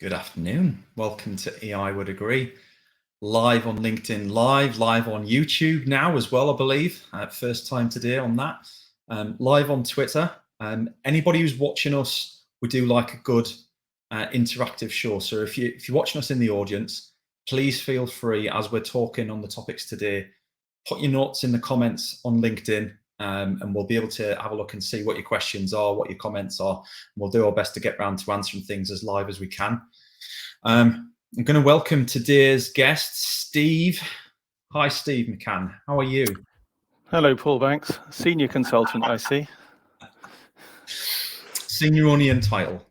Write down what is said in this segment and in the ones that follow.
Good afternoon. Welcome to EI Would Agree. Live on LinkedIn Live on YouTube now as well, I believe. First time today on that. Live on Twitter. Anybody who's watching us, we do like a good interactive show. So if you're watching us in the audience, please feel free, as we're talking on the topics today, put your notes in the comments on LinkedIn, and we'll be able to have a look and see what your questions are, what your comments are. And we'll do our best to get round to answering things as live as we can. I'm going to welcome today's guest, Steve. Hi, Steve McCann. How are you? Hello, Paul Banks, senior consultant, I see. Senior only in title.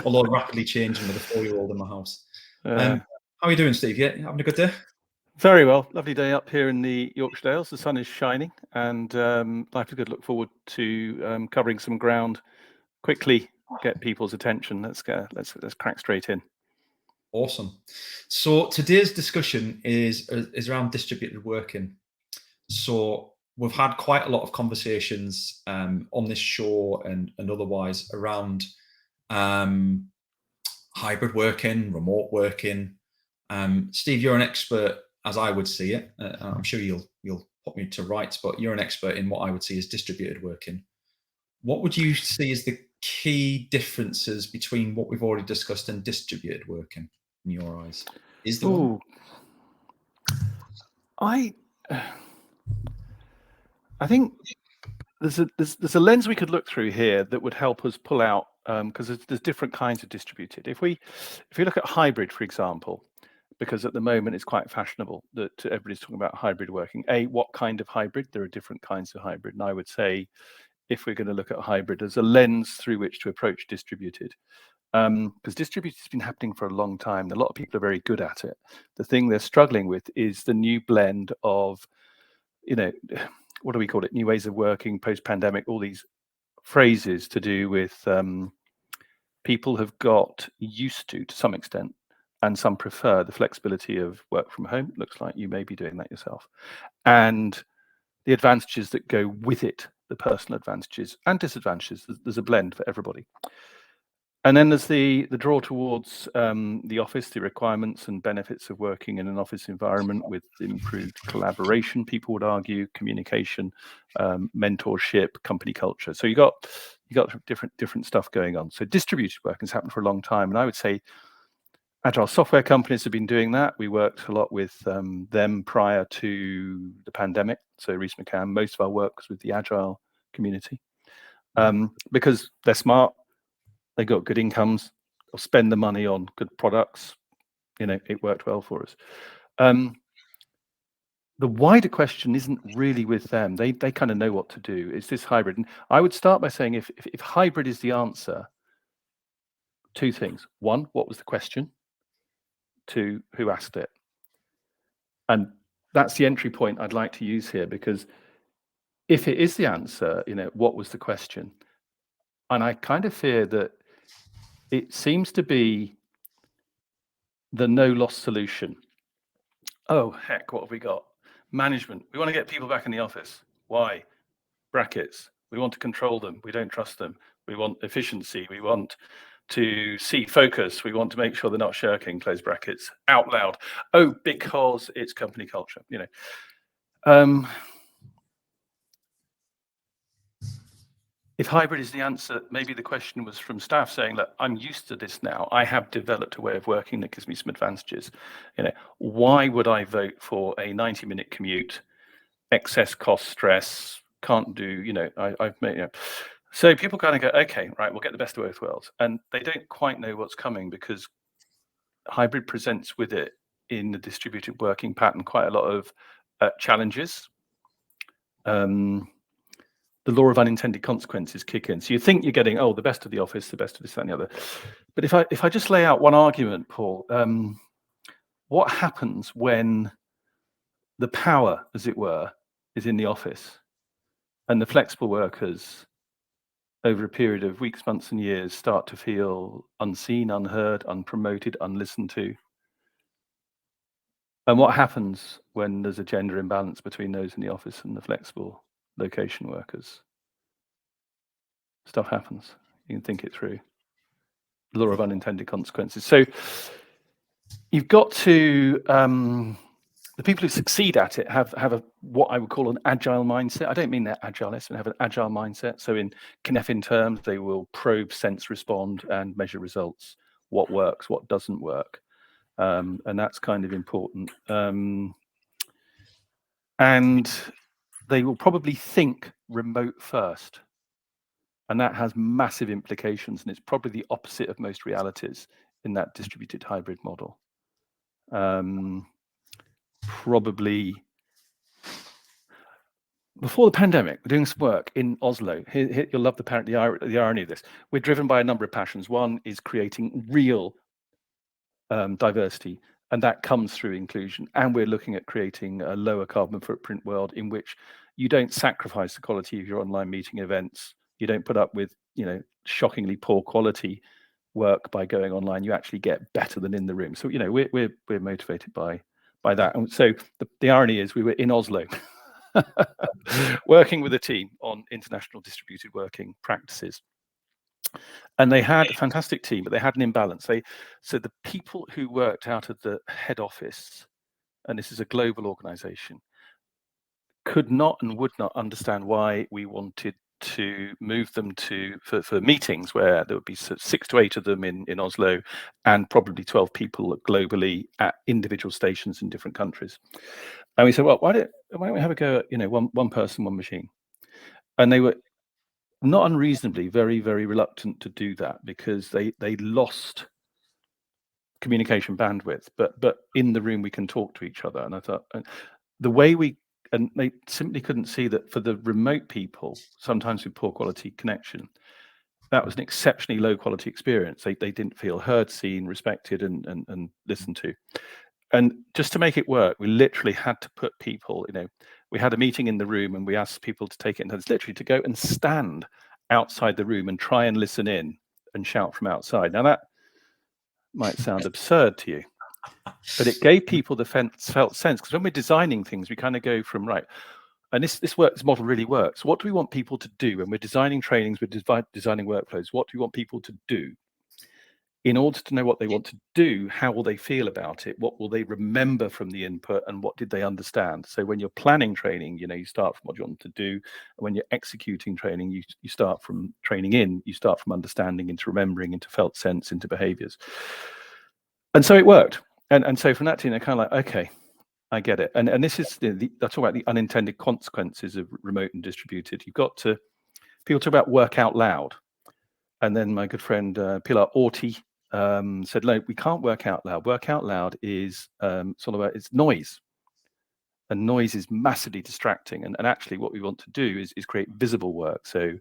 Although rapidly changing with a 4-year-old in my house. How are you doing, Steve? Yeah, having a good day? Very well. Lovely day up here in the Yorkshire Dales. The sun is shining, and life is good. Look forward to covering some ground quickly. Get people's attention. Let's crack straight in. Awesome. So today's discussion is around distributed working. So we've had quite a lot of conversations on this show and otherwise around hybrid working, remote working. Steve, you're an expert, as I would see it. I'm sure you'll put me to rights, but you're an expert in what I would see as distributed working. What would you see as the key differences between what we've already discussed and distributed working in your eyes? Is there one? I think there's a lens we could look through here that would help us pull out, because there's different kinds of distributed. If we look at hybrid, for example, because at the moment it's quite fashionable that everybody's talking about hybrid working. What kind of hybrid? There are different kinds of hybrid, and I would say if we're going to look at hybrid as a lens through which to approach distributed, because distributed has been happening for a long time. A lot of people are very good at it. The thing they're struggling with is the new blend of, what do we call it? New ways of working, post-pandemic, all these phrases to do with people have got used to some extent, and some prefer the flexibility of work from home. It looks like you may be doing that yourself. And the advantages that go with it, the personal advantages and disadvantages. There's a blend for everybody. And then there's the draw towards the office, the requirements and benefits of working in an office environment with improved collaboration, people would argue, communication, mentorship, company culture. So you got different stuff going on. So distributed work has happened for a long time, and I would say agile software companies have been doing that. We worked a lot with them prior to the pandemic. So Rees McCann, most of our work was with the agile community, because they're smart. They got good incomes, they'll spend the money on good products. It worked well for us. The wider question isn't really with them. They kind of know what to do. Is this hybrid? And I would start by saying if hybrid is the answer, two things. One, what was the question? Two, who asked it? And that's the entry point I'd like to use here, because if it is the answer, what was the question? And I kind of fear that it seems to be the no-loss solution. Oh, heck, what have we got? Management. We want to get people back in the office. Why? Brackets. We want to control them. We don't trust them. We want efficiency. We want to see focus. We want to make sure they're not shirking, close brackets, out loud. Oh, because it's company culture, If hybrid is the answer, maybe the question was from staff saying, look, I'm used to this now. I have developed a way of working that gives me some advantages. Why would I vote for a 90-minute commute, excess cost, stress, can't do, I've made, So people kind of go, okay, right, we'll get the best of both worlds. And they don't quite know what's coming, because hybrid presents with it in the distributed working pattern quite a lot of challenges. The law of unintended consequences kick in. So you think you're getting, the best of the office, the best of this, that, and the other. But if I just lay out one argument, Paul, what happens when the power, as it were, is in the office, and the flexible workers, over a period of weeks, months, and years, start to feel unseen, unheard, unpromoted, unlistened to? And what happens when there's a gender imbalance between those in the office and the flexible location workers? Stuff happens. You can think it through. law of unintended consequences. So you've got to, the people who succeed at it have what I would call an agile mindset. I don't mean they're agilists, but have an agile mindset. So in Cynefin terms, they will probe, sense, respond, and measure results. What works, what doesn't work. And that's kind of important. And they will probably think remote first. And that has massive implications. And it's probably the opposite of most realities in that distributed hybrid model. Probably before the pandemic, we're doing some work in Oslo. Here, you'll love the irony of this. We're driven by a number of passions. One is creating real diversity, and that comes through inclusion. And we're looking at creating a lower carbon footprint world in which you don't sacrifice the quality of your online meeting events. You don't put up with, shockingly poor quality work by going online. You actually get better than in the room. So, we're motivated by that. And so the irony is we were in Oslo working with a team on international distributed working practices. And they had a fantastic team, but they had an imbalance. So the people who worked out of the head office, and this is a global organization, could not and would not understand why we wanted to move them for meetings where there would be 6 to 8 of them in Oslo and probably 12 people globally at individual stations in different countries. And we said, well, why don't we have a go at, one person, one machine? And they were not unreasonably very, very reluctant to do that because they lost communication bandwidth. But in the room we can talk to each other. And I thought the way and they simply couldn't see that for the remote people, sometimes with poor quality connection, that was an exceptionally low quality experience. They didn't feel heard, seen, respected, and listened to. And just to make it work, we literally had to put people, we had a meeting in the room and we asked people to take it, and it's literally to go and stand outside the room and try and listen in and shout from outside. Now that might sound absurd to you, but it gave people the felt sense, because when we're designing things, we kind of go from, right, and this model really works. What do we want people to do when we're designing trainings, we're designing workflows? What do we want people to do? In order to know what they want to do, how will they feel about it? What will they remember from the input, and what did they understand? So when you're planning training, you start from what you want to do. And when you're executing training, you start from training in, you start from understanding into remembering, into felt sense, into behaviors. And so it worked. And so from that team, they're kind of like, okay, I get it. And this is that's all about the unintended consequences of remote and distributed. You've got to, people talk about work out loud. And then my good friend Pilar Orti said, no, we can't work out loud. Work out loud is it's all about, it's noise. And noise is massively distracting. And actually what we want to do is create visible work. So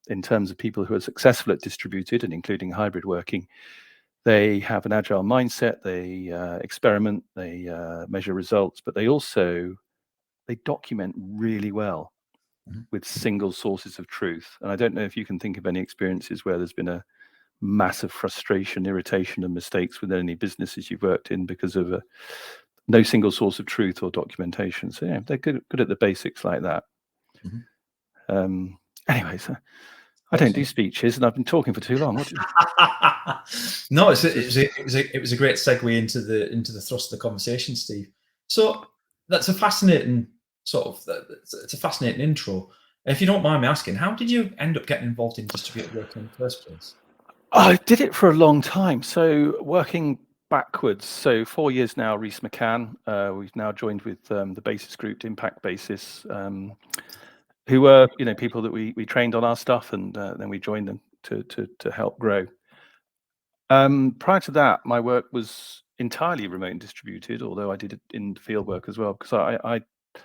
in terms of people who are successful at distributed and including hybrid working, they have an agile mindset, they experiment, they measure results, but they document really well with single sources of truth. And I don't know if you can think of any experiences where there's been a massive frustration, irritation, and mistakes within any businesses you've worked in because of no single source of truth or documentation. So yeah, they're good at the basics like that. Anyway, so I don't do speeches, and I've been talking for too long. No, it was a great segue into the thrust of the conversation, Steve. So that's a fascinating it's a fascinating intro. If you don't mind me asking, how did you end up getting involved in distributed work in the first place? I did it for a long time. So working backwards. So 4 years now, Rees McCann. We've now joined with the Basis Group, Impact Basis, who were people that we trained on our stuff, and then we joined them to help grow. Prior to that, my work was entirely remote and distributed, although I did it in field work as well, because I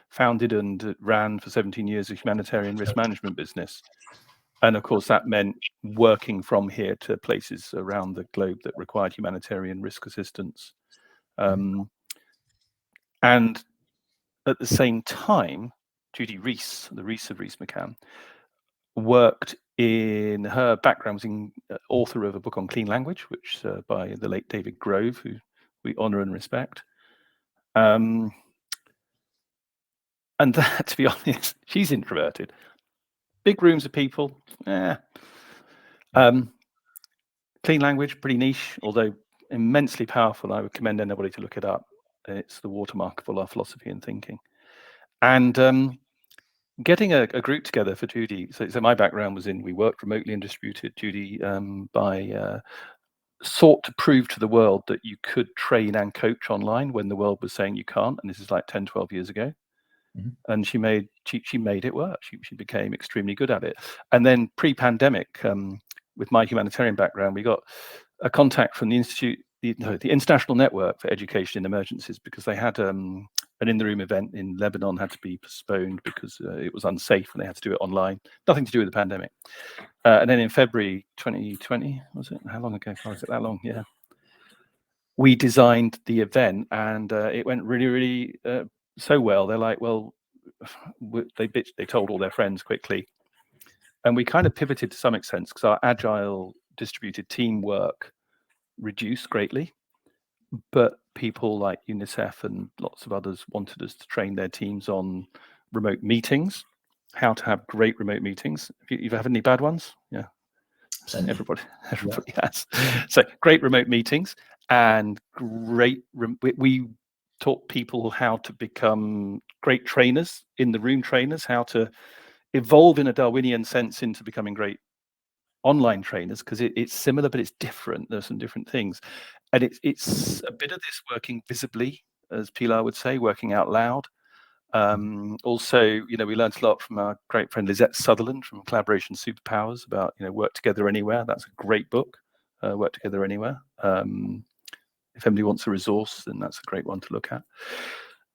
founded and ran for 17 years a humanitarian risk management business. And of course, that meant working from here to places around the globe that required humanitarian risk assistance. And at the same time, Judy Rees, the Rees of Rees McCann, worked in, her background was in author of a book on clean language, which by the late David Grove, who we honor and respect. And that, to be honest, she's introverted. Big rooms of people, Clean language, pretty niche, although immensely powerful. I would commend anybody to look it up. It's the watermark of all our philosophy and thinking. And getting a group together for Judy. So my background was we worked remotely and distributed. Judy sought to prove to the world that you could train and coach online when the world was saying you can't. And this is like 10, 12 years ago. Mm-hmm. And she made it work. She became extremely good at it. And then pre-pandemic, with my humanitarian background, we got a contact from the Institute, the International Network for Education in Emergencies, because they had an in-the-room event in Lebanon had to be postponed because it was unsafe and they had to do it online. Nothing to do with the pandemic. And then in February 2020, was it? How long ago? Was it that long? Yeah. We designed the event, and it went really, really so well. They're like, well, they told all their friends quickly, and we kind of pivoted to some extent because our agile distributed teamwork reduced greatly, but people like UNICEF and lots of others wanted us to train their teams on remote meetings, how to have great remote meetings. You've had any bad ones? Yeah. Everybody has. So great remote meetings and we taught people how to become great trainers, in the room trainers, how to evolve in a Darwinian sense into becoming great online trainers, because it's similar but it's different. There's some different things, and it's a bit of this working visibly, as Pilar would say, working out loud. Also, we learned a lot from our great friend Lisette Sutherland from Collaboration Superpowers about work together anywhere. That's a great book, Work Together Anywhere. If anybody wants a resource, then that's a great one to look at.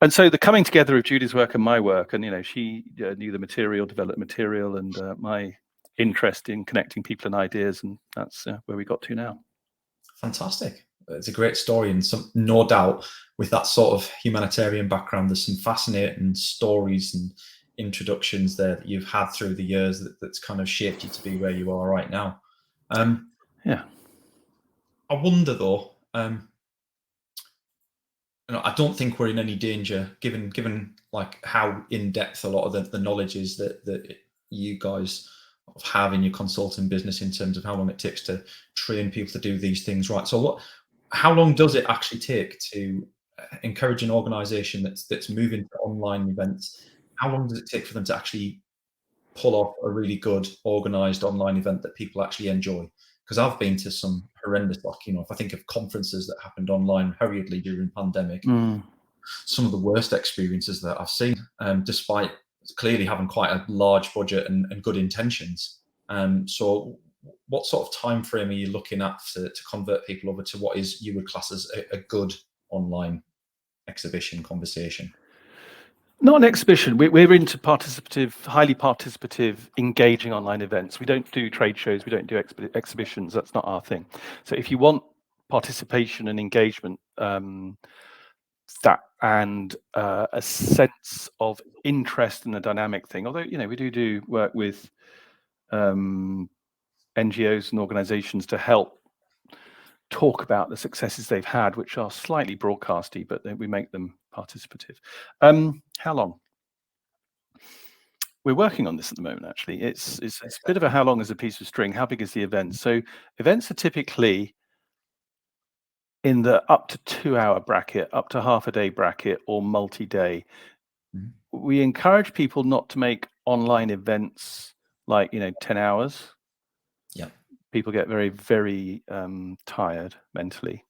And so the coming together of Judy's work and my work, and she knew the material, developed material, and my interest in connecting people and ideas, and that's where we got to now. Fantastic. It's a great story, and no doubt with that sort of humanitarian background, there's some fascinating stories and introductions there that you've had through the years that's kind of shaped you to be where you are right now. Yeah. I wonder though, I don't think we're in any danger, given like how in depth a lot of the knowledge is that you guys have in your consulting business in terms of how long it takes to train people to do these things right. So how long does it actually take to encourage an organization that's moving to online events? How long does it take for them to actually pull off a really good organized online event that people actually enjoy? Because I've been to some horrendous, if I think of conferences that happened online hurriedly during pandemic, some of the worst experiences that I've seen, despite clearly having quite a large budget and good intentions. So what sort of time frame are you looking at to convert people over to what is you would class as a good online exhibition conversation? Not an exhibition. We're into highly participative, engaging online events. We don't do trade shows. We don't do exhibitions. That's not our thing. So if you want participation and engagement, and a sense of interest in a dynamic thing, although we do work with NGOs and organizations to help talk about the successes they've had, which are slightly broadcasty, but we make them participative. How long? We're working on this at the moment, actually. It's a bit of a how long is a piece of string, how big is the event? So events are typically in the up to 2-hour bracket, up to half a day bracket, or multi-day. We encourage people not to make online events like 10 hours. Yeah. People get very, very tired mentally.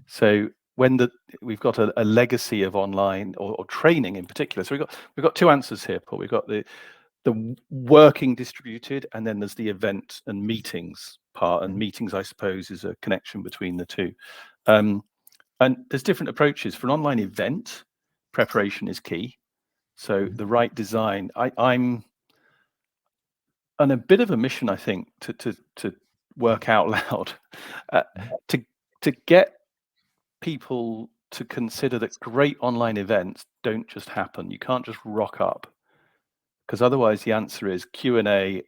So when we've got a legacy of online or training in particular. So we've got two answers here, Paul. We've got the working distributed, and then there's the event and meetings part. And meetings, I suppose, is a connection between the two. And there's different approaches. For an online event, preparation is key. So the right design. I'm on a bit of a mission, I think, to work out loud, to get people to consider that great online events don't just happen. You can't just rock up, because otherwise the answer is Q&A.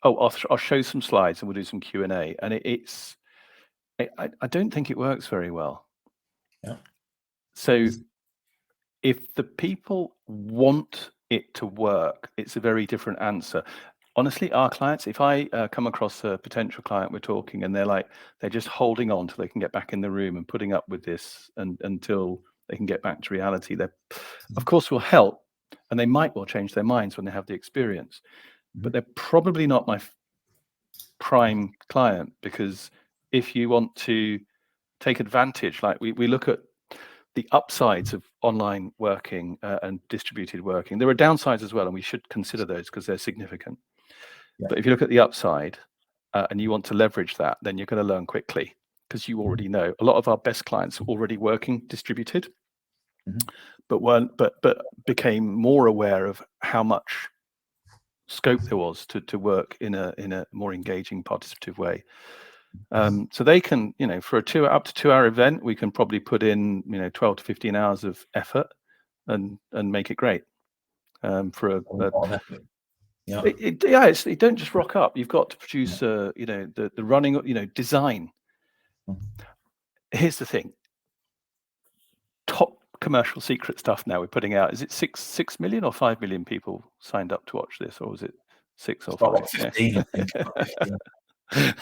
I'll show some slides and we'll do some Q&A, and I don't think it works very well. Yeah. So if the people want it to work, it's a very different answer. honestly, our clients, if I come across a potential client, we're talking, and they're just holding on till they can get back in the room and putting up with this until they can get back to reality, they, of course, will help, and they might well change their minds when they have the experience, but they're probably not my prime client, because if you want to take advantage, like we look at the upsides of online working and distributed working. There are downsides as well, and we should consider those because they're significant. Yeah. But if you look at the upside and you want to leverage that, then you're going to learn quickly, because you already know a lot of our best clients are already working distributed, but became more aware of how much scope there was to work in a more engaging, participative way. So they can, for up to 2 hour event, we can probably put in 12 to 15 hours of effort and make it great. For you don't just rock up. You've got to produce the running, design. Here's the thing: top commercial secret stuff now we're putting out. Is it 6 million or 5 million people signed up to watch this, or was it 6 or 5? 15, I think. 15.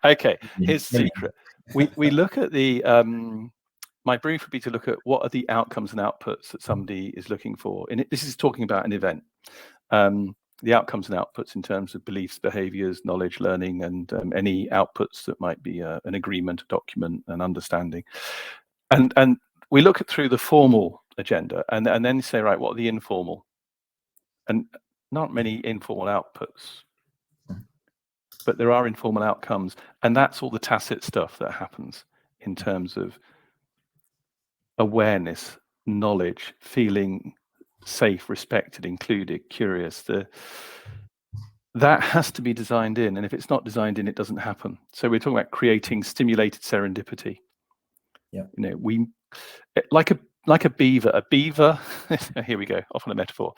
Okay, here's the secret. We look at the my brief would be to look at what are the outcomes and outputs that somebody is looking for. And this is talking about an event. The outcomes and outputs in terms of beliefs, behaviors, knowledge, learning, and any outputs that might be an agreement, a document, an understanding. And we look at through the formal agenda and then say, right, what are the informal? And not many informal outputs, but there are informal outcomes. And that's all the tacit stuff that happens in terms of awareness, knowledge, feeling safe, respected, included, curious. That has to be designed in, and if it's not designed in, it doesn't happen. So we're talking about creating stimulated serendipity. Yeah. We like a beaver. A beaver. Here we go, off on a metaphor.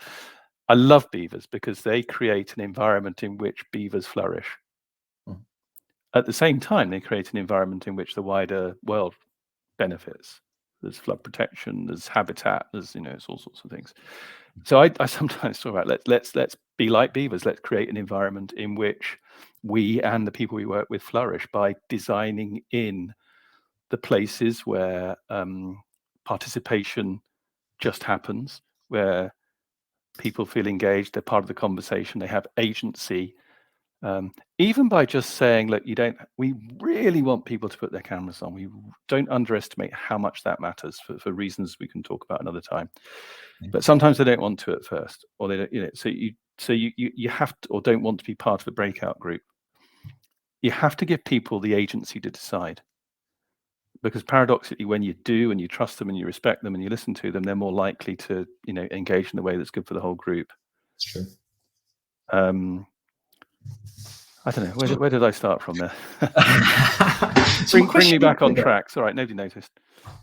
I love beavers because they create an environment in which beavers flourish. At the same time, they create an environment in which the wider world benefits. There's flood protection, there's habitat, there's it's all sorts of things. So I sometimes talk about let's be like beavers. Let's create an environment in which we and the people we work with flourish by designing in the places where participation just happens, where people feel engaged, they're part of the conversation, they have agency. Even by just saying, look, we really want people to put their cameras on. We don't underestimate how much that matters for reasons we can talk about another time. But sometimes they don't want to at first, or they don't, so you have to, or don't want to be part of the breakout group. You have to give people the agency to decide, because paradoxically, when you do and you trust them and you respect them and you listen to them, they're more likely to engage in the way that's good for the whole group. It's true. I don't know. Where did I start from there? bring me back on track. It's all right. Nobody noticed.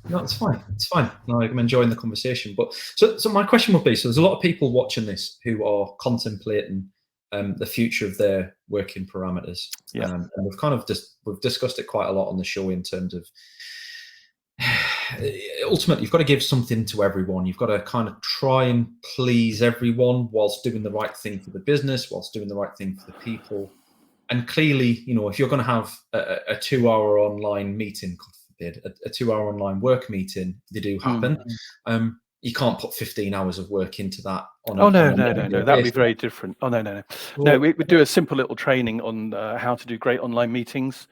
No, it's fine. It's fine. No, I'm enjoying the conversation. But so my question would be: so there's a lot of people watching this who are contemplating the future of their working parameters. Yeah. And we've discussed it quite a lot on the show in terms of ultimately you've got to give something to everyone. You've got to kind of try and please everyone whilst doing the right thing for the business, whilst doing the right thing for the people. And clearly, if you're going to have a 2 hour online meeting, God forbid, a 2 hour online work meeting, they do happen. You can't put 15 hours of work into that. No. That'd be very different. Oh, no. No, we do a simple little training on how to do great online meetings,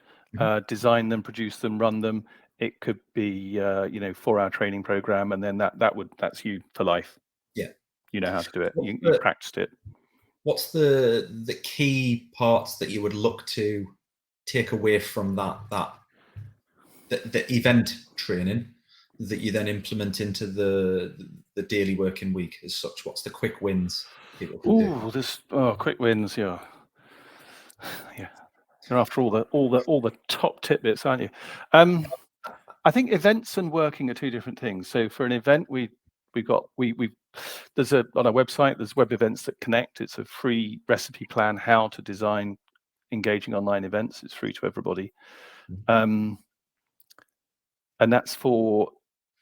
design them, produce them, run them. It could be, 4 hour training program. And then that's you for life. Yeah. You know how to do it. You practiced it. What's the key parts that you would look to take away from the event training that you then implement into the daily working week as such? What's the quick wins people can do? Quick wins, yeah. You're after all the top tidbits, aren't you? I think events and working are two different things. So for an event, there's on our website, there's web events that connect. It's a free recipe plan how to design engaging online events. It's free to everybody. And that's for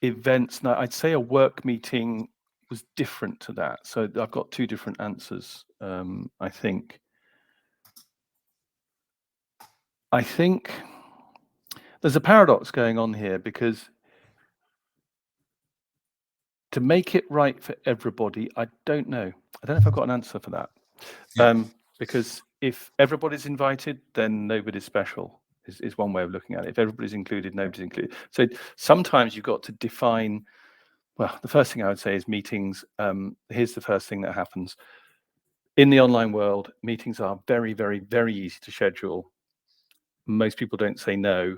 events. Now, I'd say a work meeting was different to that. So I've got two different answers, I think. I think there's a paradox going on here, because to make it right for everybody, I don't know. I don't know if I've got an answer for that. Yeah. Because if everybody's invited, then nobody's special, is one way of looking at it. If everybody's included, nobody's included. So sometimes you've got to define, well, the first thing I would say is meetings. Here's the first thing that happens. In the online world, meetings are very, very, very easy to schedule. Most people don't say no,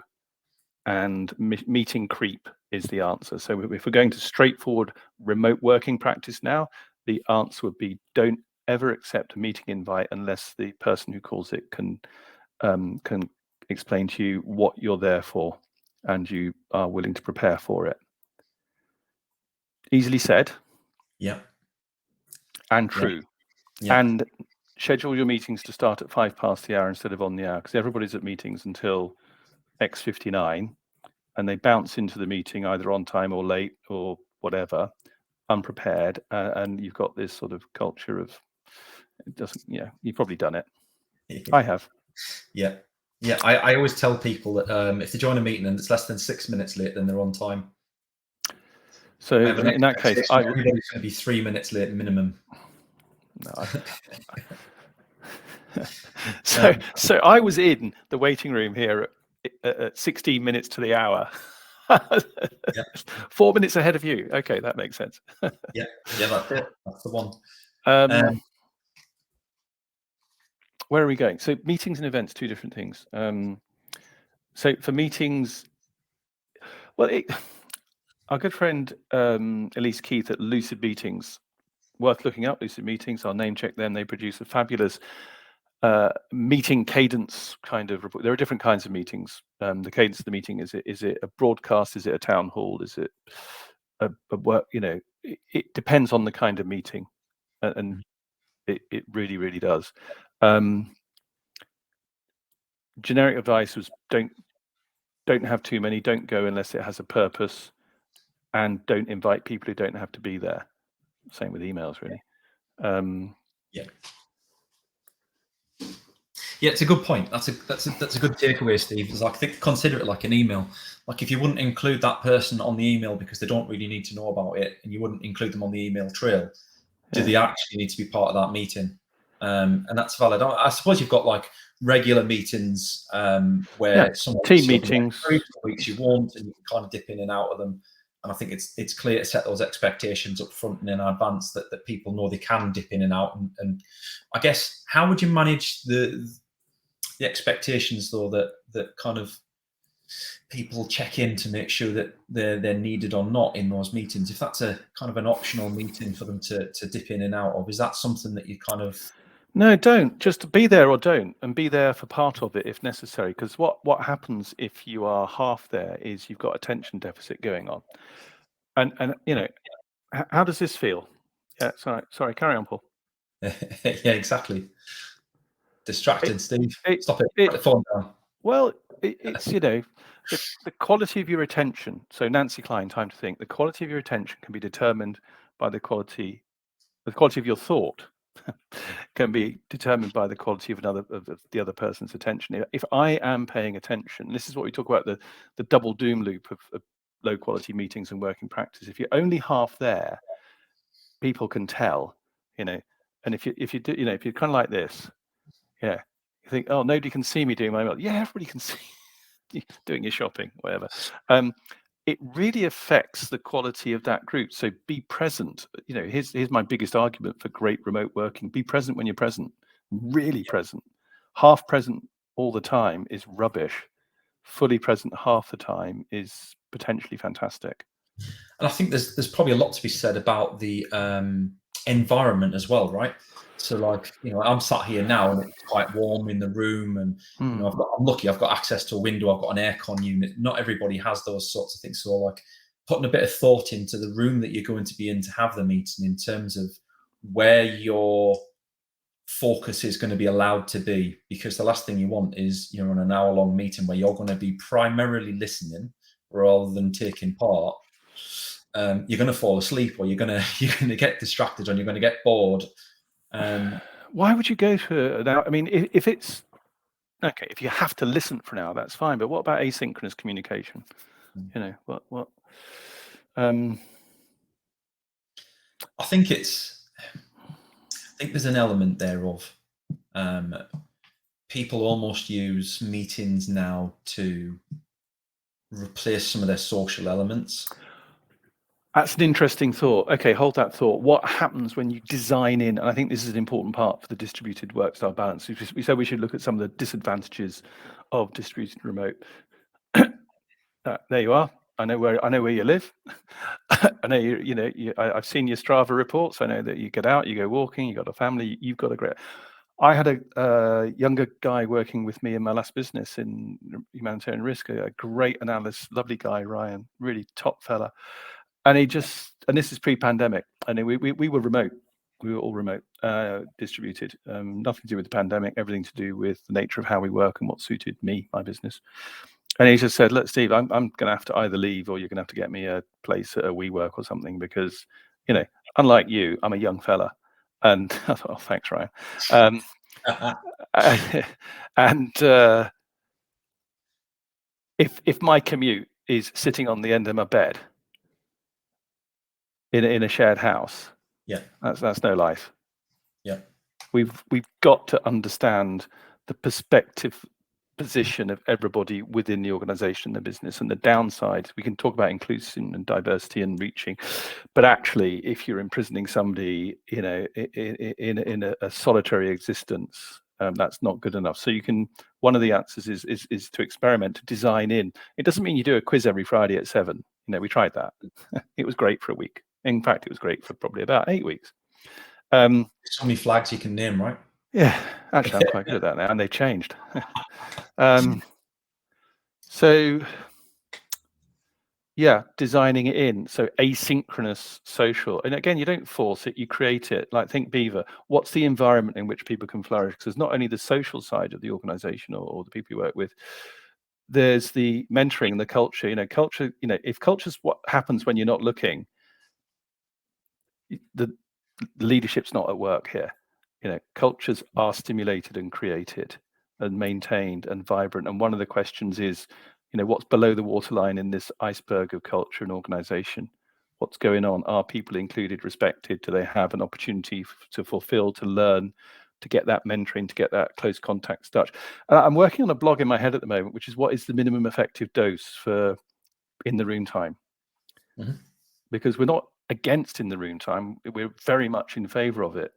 and meeting creep is the answer. So if we're going to straightforward remote working practice now, the answer would be don't ever accept a meeting invite unless the person who calls it can explain to you what you're there for and you are willing to prepare for it. Easily said. Yeah. And true. Yeah. And schedule your meetings to start at 5 past the hour instead of on the hour, because everybody's at meetings until X:59, and they bounce into the meeting either on time or late or whatever, unprepared, and you've got this sort of culture of, it doesn't, you've probably done it. I have. Yeah. Yeah. I always tell people that if they join a meeting and it's less than 6 minutes late, then they're on time. So in that case, everybody's going to be 3 minutes late minimum. No, so I was in the waiting room here at 16 minutes to the hour. 4 minutes ahead of you. Okay, that makes sense. Yeah, that's it. That's the one. Where are we going? So meetings and events, two different things. So for meetings, well, our good friend Elise Keith at Lucid Meetings, worth looking up. Lucid Meetings, I'll name check them. They produce a fabulous meeting cadence kind of report. There are different kinds of meetings. The cadence of the meeting, is it a broadcast? Is it a town hall? Is it a work? It depends on the kind of meeting, and it really, really does. Generic advice was don't have too many. Don't go unless it has a purpose, and don't invite people who don't have to be there. Same with emails, really. Yeah, it's a good point. That's a good takeaway, Steve. Is, I think, consider it like an email. Like, if you wouldn't include that person on the email because they don't really need to know about it, and you wouldn't include them on the email trail, do they actually need to be part of that meeting? And that's valid. I suppose you've got like regular meetings where team meetings, 3 weeks you won't, and you can kind of dip in and out of them. And I think it's clear to set those expectations up front and in advance that people know they can dip in and out. And I guess, how would you manage the expectations, though, that kind of people check in to make sure that they're needed or not in those meetings? If that's a kind of an optional meeting for them to dip in and out of, is that something that you kind of... No, don't. Just be there or don't, and be there for part of it if necessary. Because what happens if you are half there is you've got attention deficit going on. And how does this feel? Yeah, sorry, carry on, Paul. Yeah, exactly. Distracted, Steve. Stop it. Put the phone down. Well, it's the quality of your attention. So Nancy Klein, time to think. The quality of your attention can be determined by the quality of your thought. Can be determined by the quality of the other person's attention. If I am paying attention, this is what we talk about, the double doom loop of low quality meetings and working practice. If you're only half there, people can tell, and if you do, if you're kind of like this, you think, oh, nobody can see me doing my email. Yeah, everybody can see you doing your shopping, whatever. It really affects the quality of that group. So be present. Here's my biggest argument for great remote working. Be present when you're present, really present. Half present all the time is rubbish. Fully present half the time is potentially fantastic. And I think there's probably a lot to be said about the environment as well, right? So, like, I'm sat here now and it's quite warm in the room, and I'm lucky I've got access to a window, I've got an aircon unit. Not everybody has those sorts of things. So, like, putting a bit of thought into the room that you're going to be in to have the meeting, in terms of where your focus is going to be allowed to be, because the last thing you want is you're on an hour-long meeting where you're going to be primarily listening rather than taking part. You're going to fall asleep, or you're going to get distracted, or you're going to get bored. Why would you go for an hour? I mean, if it's okay, if you have to listen for an hour, that's fine. But what about asynchronous communication? You know, what? I think there's an element there of people almost use meetings now to replace some of their social elements. That's an interesting thought. Okay, hold that thought. What happens when you design in, and I think this is an important part for the distributed work style balance. We said we should look at some of the disadvantages of distributed remote. There you are. I know where you live. I know I've seen your Strava reports. I know that you get out, you go walking, you got a family, you've got a great. I had a younger guy working with me in my last business in humanitarian risk, a great analyst, lovely guy, Ryan, really top fella. And and this is pre-pandemic, and we were remote. We were all remote, distributed, nothing to do with the pandemic, everything to do with the nature of how we work and what suited me, my business. And he just said, look, Steve, I'm going to have to either leave or you're going to have to get me a place at a WeWork or something because, unlike you, I'm a young fella. And I thought, oh, thanks, Ryan. And if my commute is sitting on the end of my bed in a shared house, yeah, that's no life. Yeah, we've got to understand the position of everybody within the organization, the business, and the downside. We can talk about inclusion and diversity and reaching, but actually, if you're imprisoning somebody, in a solitary existence, that's not good enough. So one of the answers is to experiment, to design in. It doesn't mean you do a quiz every Friday at 7. We tried that. It was great for a week. In fact, it was great for probably about 8 weeks. So many flags you can name, right? Yeah, actually, I'm quite good at that now, and they've changed. So, yeah, designing it in. So asynchronous social. And again, you don't force it, you create it. Like, think Beaver. What's the environment in which people can flourish? Because not only the social side of the organization or the people you work with, there's the mentoring and the culture. Culture, if culture's what happens when you're not looking, the leadership's not at work here. Cultures are stimulated and created and maintained and vibrant. And one of the questions is, what's below the waterline in this iceberg of culture and organization? What's going on? Are people included, respected? Do they have an opportunity to fulfill, to learn, to get that mentoring, to get that close contact touch? I'm working on a blog in my head at the moment, which is what is the minimum effective dose for in the room time? Mm-hmm. Because we're not against in the room time, we're very much in favor of it.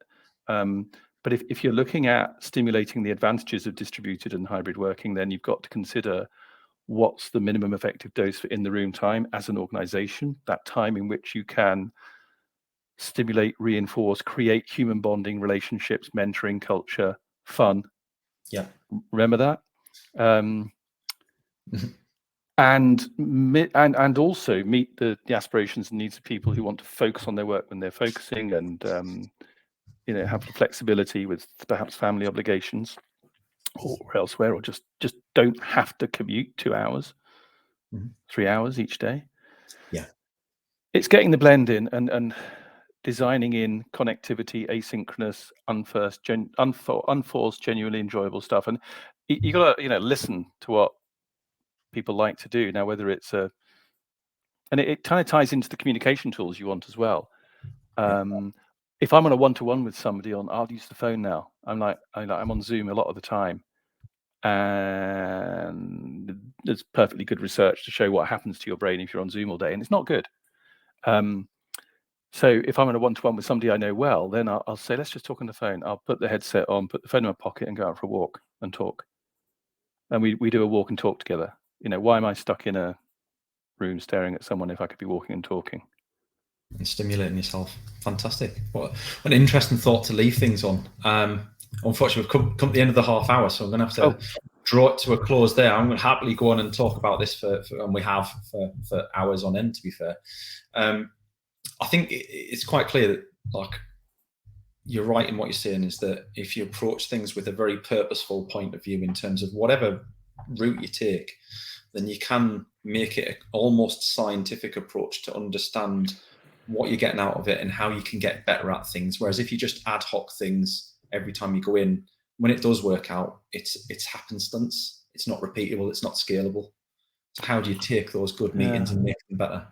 But if you're looking at stimulating the advantages of distributed and hybrid working, then you've got to consider what's the minimum effective dose for in the room time as an organization, that time in which you can stimulate, reinforce, create human bonding, relationships, mentoring, culture, fun. Yeah. Remember that? And also meet the aspirations and needs of people who want to focus on their work when they're focusing, and have the flexibility with perhaps family obligations or elsewhere, or just don't have to commute 2 hours, 3 hours each day. Yeah, it's getting the blend in and designing in connectivity, asynchronous, unforced, genuinely enjoyable stuff. And you got to listen to what people like to do. Now, whether it's and it kind of ties into the communication tools you want as well. If I'm on a one-to-one with somebody I'll use the phone now. I'm on Zoom a lot of the time, and there's perfectly good research to show what happens to your brain if you're on Zoom all day, and it's not good. So if I'm on a one-to-one with somebody I know well, then I'll say, let's just talk on the phone. I'll put the headset on, put the phone in my pocket, and go out for a walk and talk. And we do a walk and talk together. Why am I stuck in a room staring at someone if I could be walking and talking? And stimulating yourself. Fantastic. What an interesting thought to leave things on. Unfortunately, we've come to the end of the half hour, so I'm going to have to draw it to a close there. I'm going to happily go on and talk about this and we have for hours on end, to be fair. I think it's quite clear that, you're right in what you're saying, is that if you approach things with a very purposeful point of view in terms of whatever route you take, then you can make it an almost scientific approach to understand what you're getting out of it and how you can get better at things. Whereas if you just ad hoc things every time you go in, when it does work out, it's happenstance. It's not repeatable. It's not scalable. So how do you take those good meetings and make them better?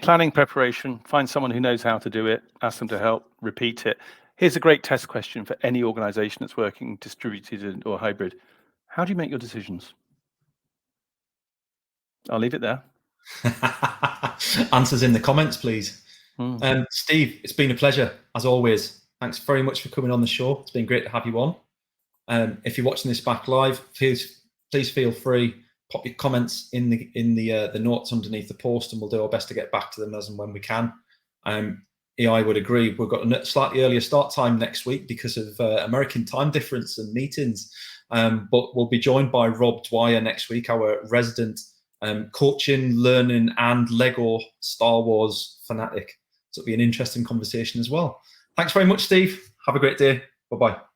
Planning, preparation, find someone who knows how to do it, ask them to help, repeat it. Here's a great test question for any organization that's working distributed or hybrid. How do you make your decisions? I'll leave it there. Answers in the comments, please. Steve, it's been a pleasure, as always. Thanks very much for coming on the show. It's been great to have you on. If you're watching this back live, please feel free, pop your comments in the notes underneath the post, and we'll do our best to get back to them as and when we can. I would agree. We've got a slightly earlier start time next week because of American time difference and meetings. But we'll be joined by Rob Dwyer next week, our resident coaching, learning, and Lego Star Wars fanatic. So it'll be an interesting conversation as well. Thanks very much, Steve. Have a great day. Bye-bye.